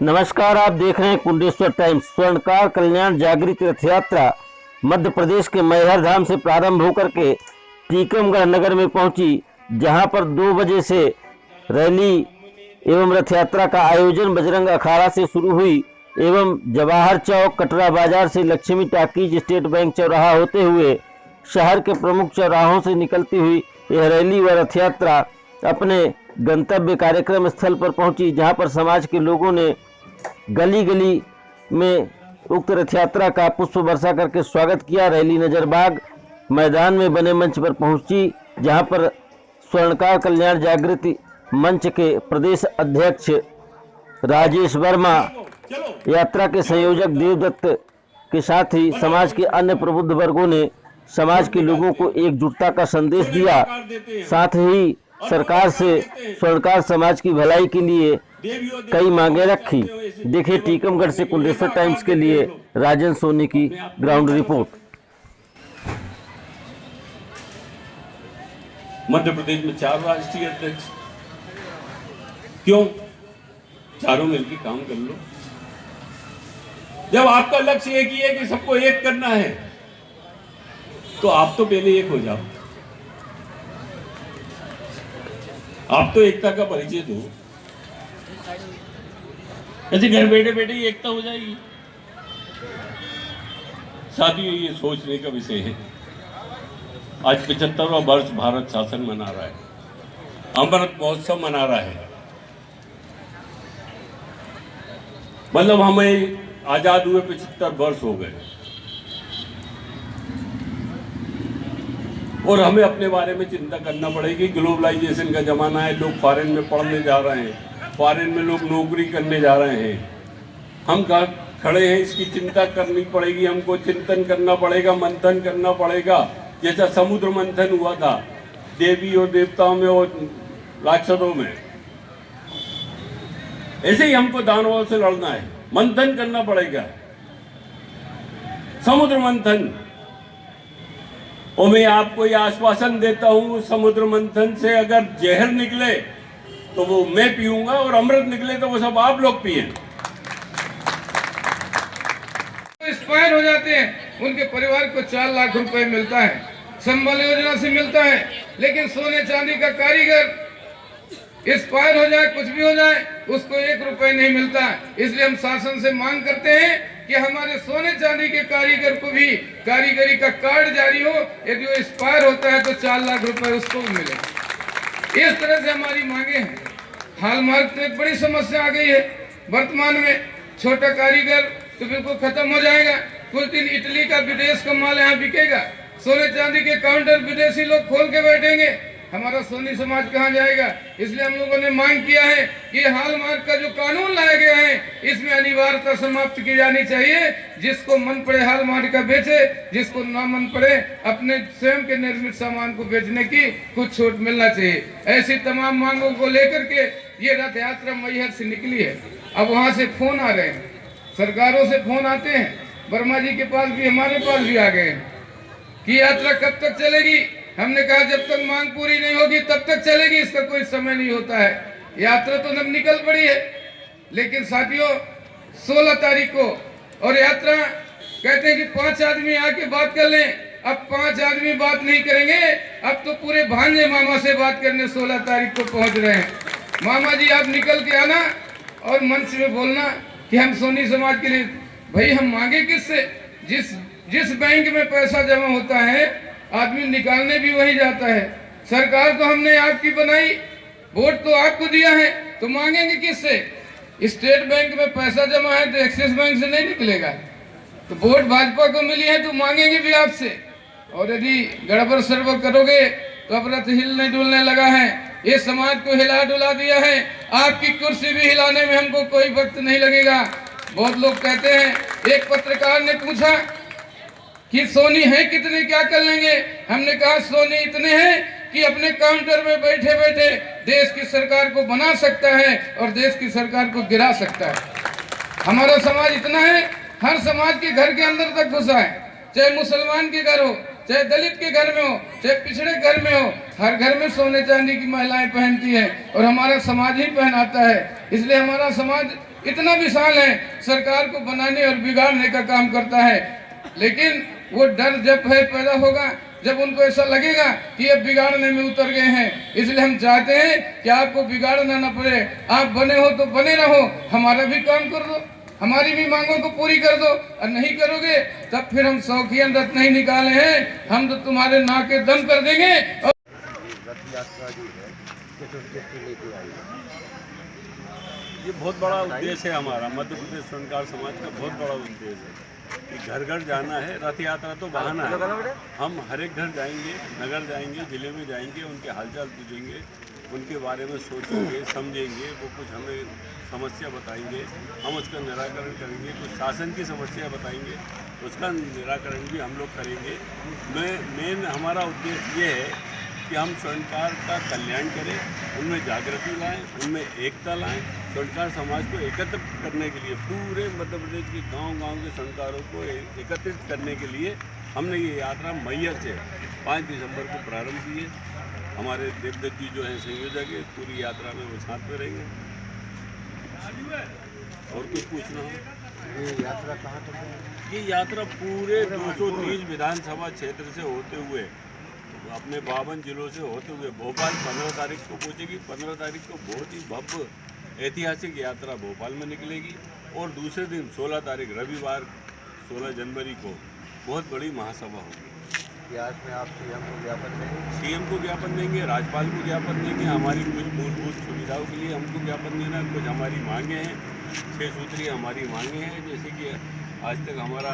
नमस्कार, आप देख रहे हैं कुंडेश्वर टाइम्स। स्वर्णकार कल्याण जागृति रथ यात्रा मध्य प्रदेश के मैहर धाम से प्रारंभ होकर के टीकमगढ़ नगर में पहुंची, जहां पर 2 बजे से रैली एवं रथ यात्रा का आयोजन बजरंग अखाड़ा से शुरू हुई एवं जवाहर चौक, कटरा बाजार से लक्ष्मी टाकीज, स्टेट बैंक चौराहा होते हुए शहर के प्रमुख चौराहों से निकलती हुई यह रैली व रथ यात्रा अपने गंतव्य कार्यक्रम स्थल पर पहुंची, जहां पर समाज के लोगों ने गली गली में उक्त रथ यात्रा का पुष्प वर्षा करके स्वागत किया। रैली नजरबाग मैदान में बने मंच पर पहुंची, जहां पर स्वर्णकार कल्याण जागृति मंच के प्रदेश अध्यक्ष राजेश वर्मा, यात्रा के संयोजक देवदत्त के साथ ही समाज के अन्य प्रबुद्ध वर्गों ने समाज के लोगों को एकजुटता का संदेश दिया। साथ ही सरकार से स्वर्णकार समाज की भलाई के लिए कई मांगे रखी। देखिए टीकमगढ़ से कुंडेश्वर टाइम्स के लिए राजन सोनी की ग्राउंड रिपोर्ट। मध्य प्रदेश में 4 राष्ट्रीय अध्यक्ष, क्यों? चारों मिलकर काम कर लो। जब आपका लक्ष्य एक ही है कि सबको एक करना है, तो आप तो पहले एक हो जाओ। आप तो एकता का परिचय दो। ऐसे घर बैठे बैठे ही एकता हो जाएगी। साथियों, ये सोचने का विषय है। आज 75वां वर्ष भारत शासन मना रहा है, अमृत महोत्सव मना रहा है। मतलब हमें आजाद हुए 75 वर्ष हो गए और हमें अपने बारे में चिंता करना पड़ेगी। ग्लोबलाइजेशन का जमाना है, लोग फॉरेन में पढ़ने जा रहे हैं, फॉरेन में लोग नौकरी करने जा रहे हैं। हम कहाँ खड़े हैं, इसकी चिंता करनी पड़ेगी। हमको चिंतन करना पड़ेगा, मंथन करना पड़ेगा। जैसा समुद्र मंथन हुआ था देवी और देवताओं में और राक्षसों में, ऐसे ही हमको दानवों से लड़ना है, मंथन करना पड़ेगा। समुद्र मंथन। और मैं आपको यह आश्वासन देता हूं, समुद्र मंथन से अगर जहर निकले तो वो मैं पीऊंगा, और अमृत निकले तो वो सब आप लोग पिए। इंस्पायर हो जाते हैं, उनके परिवार को 4 लाख रुपए मिलता है, संबल योजना से मिलता है। लेकिन सोने चांदी का कारीगर इंस्पायर हो जाए, कुछ भी हो जाए, उसको 1 रुपए नहीं मिलता। इसलिए हम शासन से मांग करते हैं कि हमारे सोने चांदी के कारीगर को भी कारीगरी का कार्ड जारी हो। यदि वो एक्सपायर होता है तो 4 लाख रुपए उसको भी मिले। इस तरह से हमारी मांगे हैं। हॉलमार्क में एक बड़ी समस्या आ गई है वर्तमान में। छोटा कारीगर तो बिल्कुल खत्म हो जाएगा। कुछ दिन इटली का विदेश का माल यहाँ बिकेगा, सोने चांदी के काउंटर विदेशी लोग खोल के बैठेंगे, हमारा सोनी समाज कहाँ जाएगा? इसलिए हम लोगों ने मांग किया है कि हॉलमार्क का जो कानून लाया गया है, इसमें अनिवार्यता समाप्त की जानी चाहिए। जिसको मन पड़े हॉलमार्क का बेचे, जिसको ना मन पड़े अपने स्वयं के निर्मित सामान को बेचने की कुछ छूट मिलना चाहिए। ऐसी तमाम मांगों को लेकर के ये रथ यात्रा मैहर से निकली है। अब वहाँ से फोन आ रहे हैं, सरकारों से फोन आते हैं, वर्मा जी के पास भी, हमारे पास भी आ गए हैं कि यात्रा कब तक चलेगी। हमने कहा जब तक मांग पूरी नहीं होगी तब तक चलेगी, इसका कोई समय नहीं होता है। यात्रा तो अब निकल पड़ी है, लेकिन साथियों 16 तारीख को, और यात्रा कहते हैं कि 5 आदमी आके बात कर लें। अब 5 आदमी बात नहीं करेंगे, अब तो पूरे भांजे मामा से बात करने 16 तारीख को पहुंच रहे हैं। मामा जी आप निकल के आना और मंच में बोलना कि हम सोनी समाज के लिए। भाई हम मांगे किससे? जिस बैंक में पैसा जमा होता है आदमी निकालने भी वही जाता है। सरकार तो हमने आपकी बनाई, वोट तो आपको दिया है, तो मांगेंगे किससे? स्टेट बैंक में पैसा जमा है तो एक्सिस बैंक से नहीं निकलेगा। तो वोट भाजपा को मिली है तो मांगेंगे भी आपसे। और यदि गड़बड़ सरबड़ करोगे तो अब रथ हिलने डुलने लगा है, ये समाज को हिला डुला दिया है। आपकी कुर्सी भी हिलाने में हमको कोई वक्त नहीं लगेगा। बहुत लोग कहते हैं, एक पत्रकार ने पूछा कि सोनी है कितने, क्या कर लेंगे? हमने कहा सोनी इतने हैं कि अपने काउंटर में बैठे बैठे देश की सरकार को बना सकता है और देश की सरकार को गिरा सकता है। हमारा समाज इतना है, हर समाज के घर के अंदर तक घुसा है। चाहे मुसलमान के घर हो, चाहे दलित के घर में हो, चाहे पिछड़े घर में हो, हर घर में सोने चांदी की महिलाएं पहनती हैं और हमारा समाज ही पहनाता है। इसलिए हमारा समाज इतना विशाल है, सरकार को बनाने और बिगाड़ने का काम करता है। लेकिन वो डर जब है पैदा होगा जब उनको ऐसा लगेगा कि अब बिगाड़ने में उतर गए हैं। इसलिए हम चाहते हैं कि आपको बिगाड़ना ना पड़े, आप बने हो तो बने रहो, हमारा भी काम कर दो, हमारी भी मांगों को पूरी कर दो। और नहीं करोगे तब फिर हम शौकियन रथ नहीं निकाले हैं, हम तो तुम्हारे नाक के दम कर देंगे। रथ यात्रा जो है किस उद्देश्य लेके आई है? ये बहुत बड़ा उद्देश्य है हमारा, मध्य प्रदेश स्वर्णकार समाज का बहुत बड़ा उद्देश्य है कि घर घर जाना है। रथ यात्रा तो बहाना है, हम हर एक घर जाएंगे, नगर जाएंगे, जिले में जाएंगे, उनके हालचाल पूछेंगे, उनके बारे में सोचेंगे, समझेंगे, वो कुछ हमें समस्या बताएंगे, हम उसका निराकरण करेंगे। कुछ शासन की समस्या बताएंगे, उसका निराकरण भी हम लोग करेंगे। मेन हमारा उद्देश्य ये है कि हम स्वर्णकार का कल्याण करें, उनमें जागृति लाएं, उनमें एकता लाएं। स्वर्णकार समाज को एकत्र करने के लिए पूरे मध्य प्रदेश के गांव-गांव के स्वर्णकारों को एकत्रित करने के लिए हमने ये यात्रा मैहर से 5 दिसंबर को प्रारंभ की है। हमारे देवदत्त जी जो हैं संयोजक है, पूरी यात्रा में वो साथ में रहेंगे। और कुछ पूछना हो? ये यात्रा कहाँ तक है? ये यात्रा पूरे 230 विधानसभा क्षेत्र से होते हुए अपने 52 जिलों से होते हुए भोपाल 15 तारीख को पहुंचेगी। 15 तारीख को बहुत ही भव्य ऐतिहासिक यात्रा भोपाल में निकलेगी और दूसरे दिन 16 तारीख रविवार 16 जनवरी को बहुत बड़ी महासभा होगी। इतिहास में आप सीएम को ज्ञापन देंगे? सीएम को ज्ञापन देंगे, राज्यपाल को ज्ञापन देंगे, हमारी कुछ मूलभूत सुविधाओं के लिए हमको ज्ञापन देना है। कुछ हमारी मांगें हैं, 6 सूत्रीय हमारी मांगें हैं, जैसे कि आज तक हमारा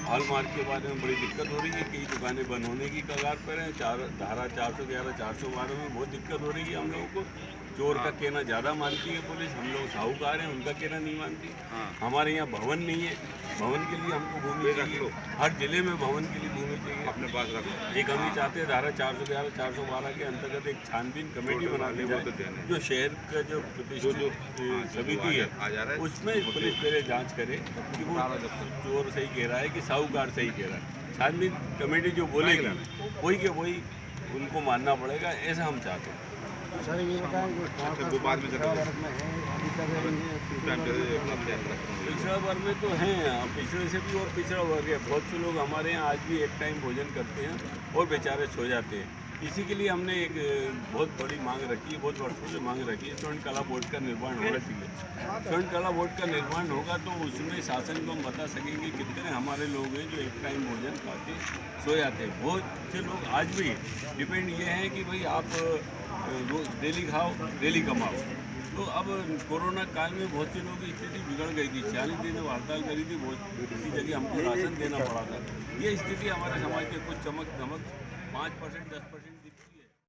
हॉलमार्क के बारे में बड़ी दिक्कत हो रही है, कई दुकानें बंद होने की कगार पर हैं। धारा 411, 412 में बहुत दिक्कत हो रही है हम लोगों को। चोर का कहना ज़्यादा मानती है पुलिस, हम लोग साहूकार हैं, उनका कहना नहीं मानती। हमारे यहाँ भवन नहीं है, भवन के लिए हमको भूमि चाहिए, हर जिले में भवन के लिए भूमि चाहिए अपने पास रखो। एक हम ही चाहते हैं धारा 411, 412 के अंतर्गत एक छानबीन कमेटी बना दी जाए, जो शहर का जो प्रतिष्ठित समिति है उसमें पुलिस पहले जाँच करे कि वो चोर सही कह रहा है कि साहूकार सही कह रहा है। छानबीन कमेटी जो बोलेगी वही के वही उनको मानना पड़ेगा, ऐसा हम चाहते हैं। सर ये बताएं कि पिछड़ा वर्ग में तो हैं, पिछड़े से भी और पिछड़ा वर्ग है। बहुत से लोग हमारे यहाँ आज भी एक टाइम भोजन करते हैं और बेचारे सो जाते हैं। इसी के लिए हमने एक बहुत बड़ी मांग रखी है, बहुत वर्षों से मांग रखी है, स्वर्ण कला बोर्ड का निर्माण होना चाहिए। स्वर्ण कला बोर्ड का निर्माण होगा तो उसमें शासन को हम बता सकेंगे कितने हमारे लोग हैं जो एक टाइम भोजन खाते सो जाते हैं। बहुत से लोग आज भी डिपेंड ये है कि भाई आप डेली खाओ, डेली कमाओ। तो अब कोरोना काल में बहुत से लोगों की स्थिति बिगड़ गई थी, 40 दिन हड़ताल करी थी, बहुत किसी जगह हमको राशन देना पड़ा था। ये स्थिति हमारे समाज के कुछ चमक दमक 5%, 10%